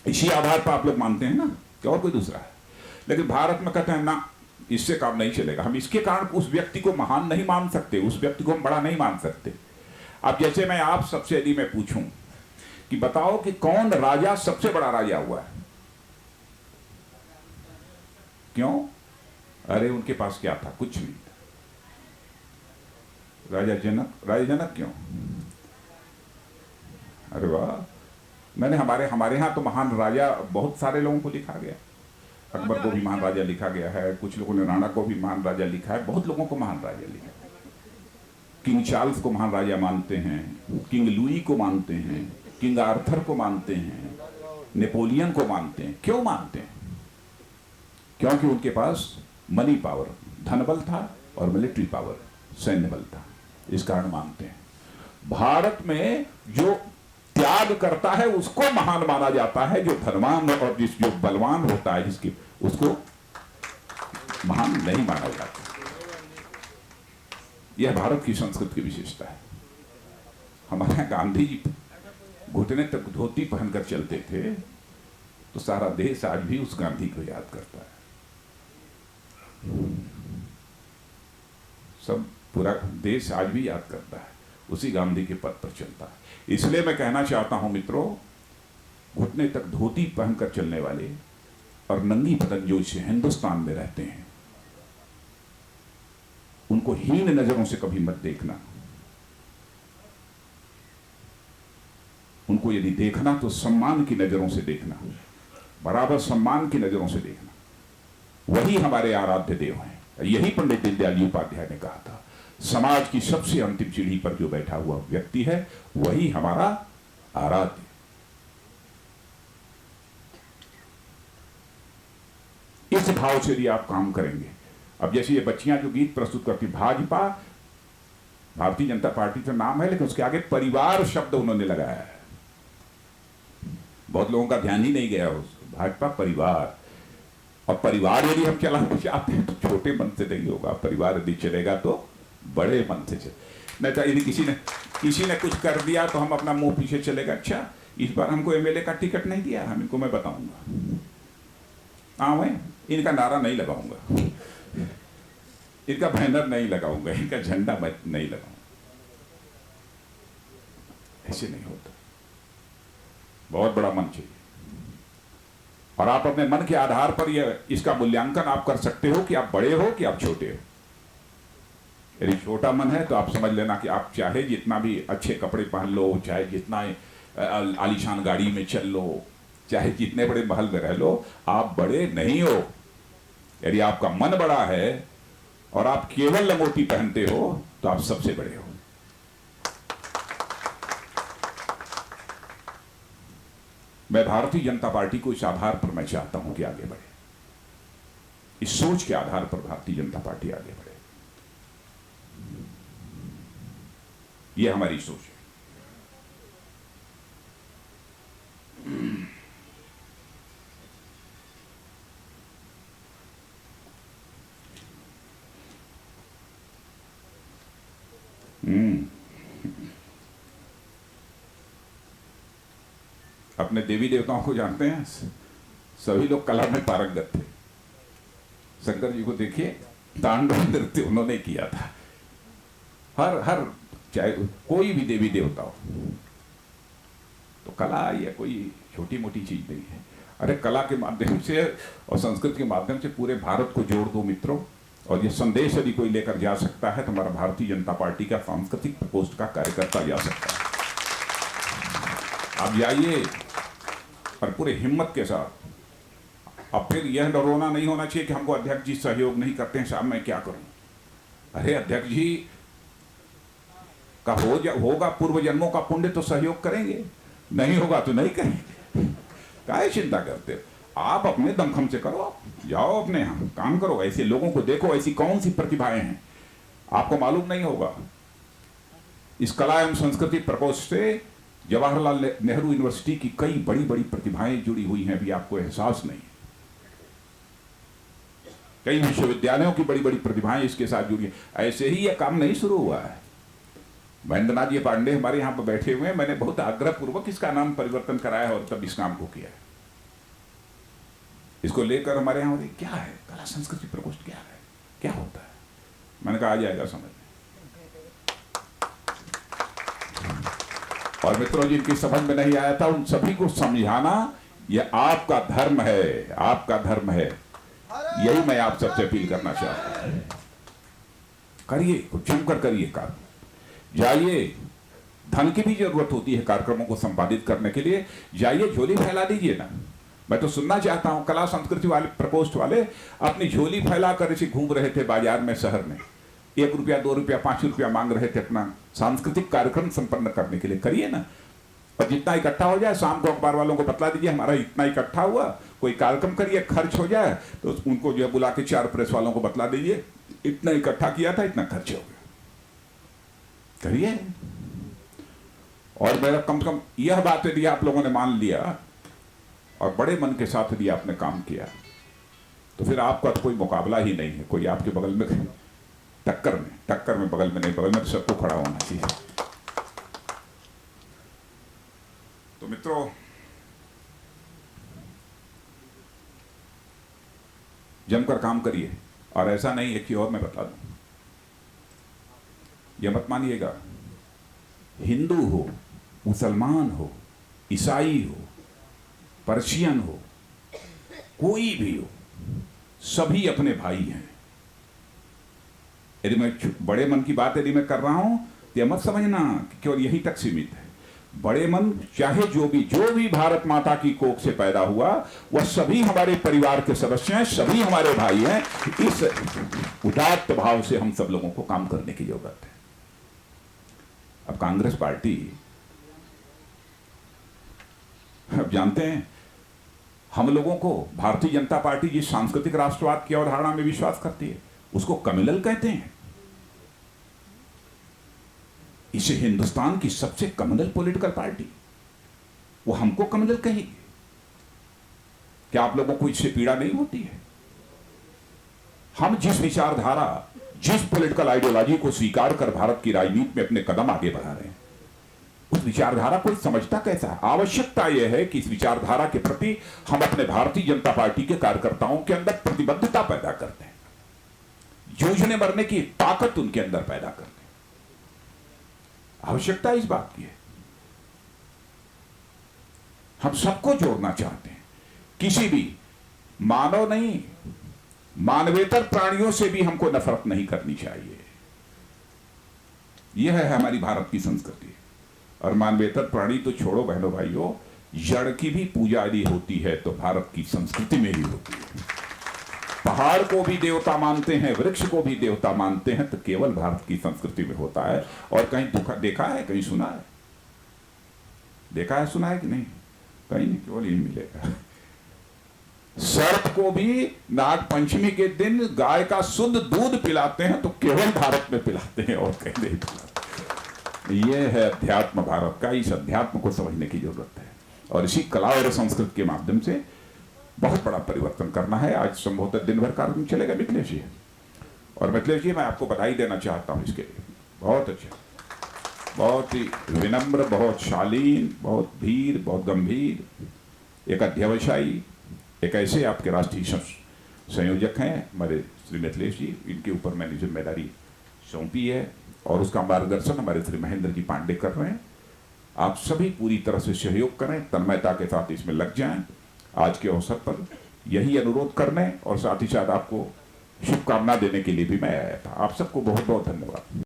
इसी आधार पर आप लोग मानते हैं ना कि और कोई दूसरा है। लेकिन भारत में कहते हैं ना, इससे काम नहीं चलेगा, हम इसके कारण उस व्यक्ति को महान नहीं मान सकते, उस व्यक्ति को हम बड़ा नहीं मान सकते। अब जैसे मैं आप सबसे यदि मैं पूछूं कि बताओ कि कौन राजा सबसे बड़ा राजा हुआ है? क्यों? अरे उनके पास क्या था? कुछ नहीं था। राजा जनक क्यों? अरे वाह, मैंने हमारे यहां तो महान राजा बहुत सारे लोगों को लिखा गया। अकबर को भी महान राजा लिखा गया है, कुछ लोगों ने राणा को भी महान राजा लिखा है, बहुत लोगों को महान राजा लिखा है। किंग चार्ल्स को महान राजा मानते हैं, किंग लुई को मानते हैं, किंग आर्थर को मानते हैं, नेपोलियन को मानते हैं। क्यों मानते हैं? क्योंकि उनके पास मनी पावर, धनबल था और मिलिट्री पावर, सैन्य बल था, इस कारण मानते हैं। भारत में जो त्याग करता है उसको महान माना जाता है, जो धनवान और जो बलवान होता है जिसकी, उसको महान नहीं माना जाता। यह भारत की संस्कृति की विशेषता है। हमारे यहाँ गांधी जी घुटने तक धोती पहनकर चलते थे, तो सारा देश आज भी उस गांधी को याद करता है। सब पूरा देश आज भी याद करता है, उसी गांधी के पथ पर चलता है। इसलिए मैं कहना चाहता हूं मित्रों, घुटने तक धोती पहनकर चलने वाले और नंगी बदन जो इस हिंदुस्तान में रहते हैं, उनको हीन नजरों से कभी मत देखना। उनको यदि देखना तो सम्मान की नजरों से देखना, बराबर सम्मान की नजरों से देखना। वही हमारे आराध्य देव हैं। यही पंडित दीनदयाल उपाध्याय ने कहा था, समाज की सबसे अंतिम सीढ़ी पर जो बैठा हुआ व्यक्ति है वही हमारा आराध्य। इस भाव से यदि आप काम करेंगे, अब जैसे ये बच्चियां जो गीत प्रस्तुत करती, भाजपा भारतीय जनता पार्टी का नाम है, लेकिन उसके आगे परिवार शब्द उन्होंने लगाया है। बहुत लोगों का ध्यान ही नहीं गया उस भाजपा परिवार। और परिवार यदि हम चलाना चाहते हैं तो छोटे मन से नहीं होगा, परिवार यदि चलेगा तो बड़े मन से चले। नहीं तो यदि किसी ने कुछ कर दिया तो हम अपना मुंह पीछे चलेगा, अच्छा इस बार हमको एमएलए का टिकट नहीं दिया, हम इनको मैं बताऊंगा, हाँ मैं इनका नारा नहीं लगाऊंगा, इनका बैनर नहीं लगाऊंगा, इनका झंडा मैं नहीं लगाऊंगा। ऐसे नहीं होता, बहुत बड़ा मन चाहिए। और आप अपने मन के आधार पर इसका मूल्यांकन आप कर सकते हो कि आप बड़े हो कि आप छोटे हो। यदि छोटा मन है तो आप समझ लेना कि आप चाहे जितना भी अच्छे कपड़े पहन लो, चाहे जितना आलीशान गाड़ी में चल लो, चाहे जितने बड़े महल में रह लो, आप बड़े नहीं हो। यदि आपका मन बड़ा है और आप केवल लंगोटी पहनते हो तो आप सबसे बड़े हो। मैं भारतीय जनता पार्टी को इस आधार पर मैं चाहता हूं कि आगे बढ़े, इस सोच के आधार पर भारतीय जनता पार्टी आगे बढ़े। यह हमारी सोच है। अपने देवी देवताओं को जानते हैं, सभी लोग कला में पारंगत थे। शंकर जी को देखिए, तांडव नृत्य उन्होंने किया था। हर चाहे कोई भी देवी देवता हो, तो कला ये कोई छोटी मोटी चीज नहीं है। अरे कला के माध्यम से और संस्कृति के माध्यम से पूरे भारत को जोड़ दो मित्रों। और ये संदेश यदि कोई लेकर जा सकता है तो हमारा भारतीय जनता पार्टी का सांस्कृतिक प्रकोष्ठ का कार्यकर्ता जा सकता है। आप जाइए और पूरे हिम्मत के साथ। अब फिर यह डरोना नहीं होना चाहिए कि हमको अध्यक्ष जी सहयोग नहीं करते हैं, साहब मैं क्या करूं। अरे अध्यक्ष जी का होगा पूर्व जन्मों का पुण्य तो सहयोग करेंगे, नहीं होगा तो नहीं करेंगे। काहे चिंता करते हो? आप अपने दमखम से करो, जाओ अपने यहाँ काम करो, ऐसे लोगों को देखो, ऐसी कौन सी प्रतिभाएं हैं आपको मालूम नहीं होगा। इस कला एवं संस्कृति प्रकोष्ठ से जवाहरलाल नेहरू यूनिवर्सिटी की कई बड़ी बड़ी प्रतिभाएं जुड़ी हुई हैं, अभी आपको एहसास नहीं। कई विश्वविद्यालयों की बड़ी बड़ी प्रतिभाएं इसके साथ जुड़ी हैं। ऐसे ही यह काम नहीं शुरू हुआ है। महेंद्रनाथ जी पांडे हमारे यहाँ पर बैठे हुए हैं, मैंने बहुत आग्रह पूर्वक इसका नाम परिवर्तन कराया और तब इस काम को किया है। इसको लेकर हमारे यहाँ क्या है कला संस्कृति प्रकोष्ठ, क्या है, क्या होता है। मैंने कहा आ जाएगा समझ में। और मित्रों जिनकी समझ में नहीं आया था उन सभी को समझाना यह आपका धर्म है, आपका धर्म है। यही मैं आप सबसे अपील करना चाहता हूं। करिए, कुछ जमकर करिए काम, जाइए। धन की भी जरूरत होती है कार्यक्रमों को संपादित करने के लिए, जाइए झोली फैला दीजिए ना। मैं तो सुनना चाहता हूं, कला संस्कृति वाले प्रकोष्ठ वाले अपनी झोली फैलाकर इसे घूम रहे थे बाजार में, शहर में, 1 रुपया 2 रुपया 5 रुपया मांग रहे थे अपना सांस्कृतिक कार्यक्रम संपन्न करने के लिए। करिए ना, और जितना इकट्ठा हो जाए शाम को अखबार वालों को बतला दीजिए हमारा इतना इकट्ठा हुआ, कोई कार्यक्रम करिए, खर्च हो जाए तो उनको जो है बुला के 4 प्रेस वालों को बतला दीजिए इतना इकट्ठा किया था, इतना खर्च हो गया। करिए। और मेरा कम से कम यह बात यदि आप लोगों ने मान लिया और बड़े मन के साथ यदि आपने काम किया तो फिर आपका तो कोई मुकाबला ही नहीं है। कोई आपके बगल में टक्कर में बगल में नहीं, बगल में तो सबको खड़ा होना चाहिए। तो मित्रों, जमकर काम करिए। और ऐसा नहीं है कि और मैं बता दूं, यह मत मानिएगा हिंदू हो, मुसलमान हो, ईसाई हो, पर्शियन हो, कोई भी हो, सभी अपने भाई हैं। यदि मैं बड़े मन की बात यदि मैं कर रहा हूं तो यह मत समझना कि केवल यहीं तक सीमित है। बड़े मन चाहे जो भी भारत माता की कोख से पैदा हुआ वह सभी हमारे परिवार के सदस्य हैं, सभी हमारे भाई हैं। इस उदात्त भाव से हम सब लोगों को काम करने की जरूरत है। अब कांग्रेस पार्टी, अब जानते हैं हम लोगों को भारतीय जनता पार्टी जिस सांस्कृतिक राष्ट्रवाद की अवधारणा में विश्वास करती है उसको कम्युनल कहते हैं। इसे हिंदुस्तान की सबसे कम्युनल पॉलिटिकल पार्टी, वो हमको कम्युनल कहेगी। क्या आप लोगों को इससे पीड़ा नहीं होती है? हम जिस विचारधारा, जिस पॉलिटिकल आइडियोलॉजी को स्वीकार कर भारत की राजनीति में अपने कदम आगे बढ़ा रहे हैं, उस विचारधारा को समझता कैसा है? आवश्यकता यह है कि इस विचारधारा के प्रति हम अपने भारतीय जनता पार्टी के कार्यकर्ताओं के अंदर प्रतिबद्धता पैदा करते हैं, जूझने मरने की ताकत उनके अंदर पैदा करते हैं। आवश्यकता इस बात की है। हम सबको जोड़ना चाहते हैं। किसी भी मानव नहीं, मानवेतर प्राणियों से भी हमको नफरत नहीं करनी चाहिए। यह है हमारी भारत की संस्कृति। और मानवेतर प्राणी तो छोड़ो बहनों भाइयों, जड़ की भी पूजा यदि होती है तो भारत की संस्कृति में ही होती है। पहाड़ को भी देवता मानते हैं, वृक्ष को भी देवता मानते हैं, तो केवल भारत की संस्कृति में होता है। और कहीं देखा है, कहीं सुना है? देखा है, सुना है कि नहीं? कहीं नहीं, केवल यही मिलेगा। सर्प को भी नाग पंचमी के दिन गाय का शुद्ध दूध पिलाते हैं तो केवल भारत में पिलाते हैं, और कहीं नहीं पिलाते। यह है अध्यात्म भारत का। इस अध्यात्म को समझने की जरूरत है और इसी कला और संस्कृति के माध्यम से बहुत बड़ा परिवर्तन करना है। आज संभवतः दिन भर कार्यक्रम चलेगा मिथिलेश जी, और मिथिलेश जी मैं आपको बधाई देना चाहता हूं इसके लिए। बहुत अच्छा, बहुत ही विनम्र, बहुत शालीन, बहुत धीर, बहुत गंभीर, एक अध्यवसायी, एक ऐसे आपके राष्ट्रीय संयोजक हैं हमारे श्री मिथिलेश जी। इनके ऊपर मैंने जिम्मेदारी सौंपी है और उसका मार्गदर्शन हमारे श्री महेंद्र जी पांडे कर रहे हैं। आप सभी पूरी तरह से सहयोग करें, तन्मयता के साथ इसमें लग जाएं। आज के अवसर पर यही अनुरोध करने और साथ ही साथ आपको शुभकामना देने के लिए भी मैं आया था। आप सबको बहुत बहुत धन्यवाद।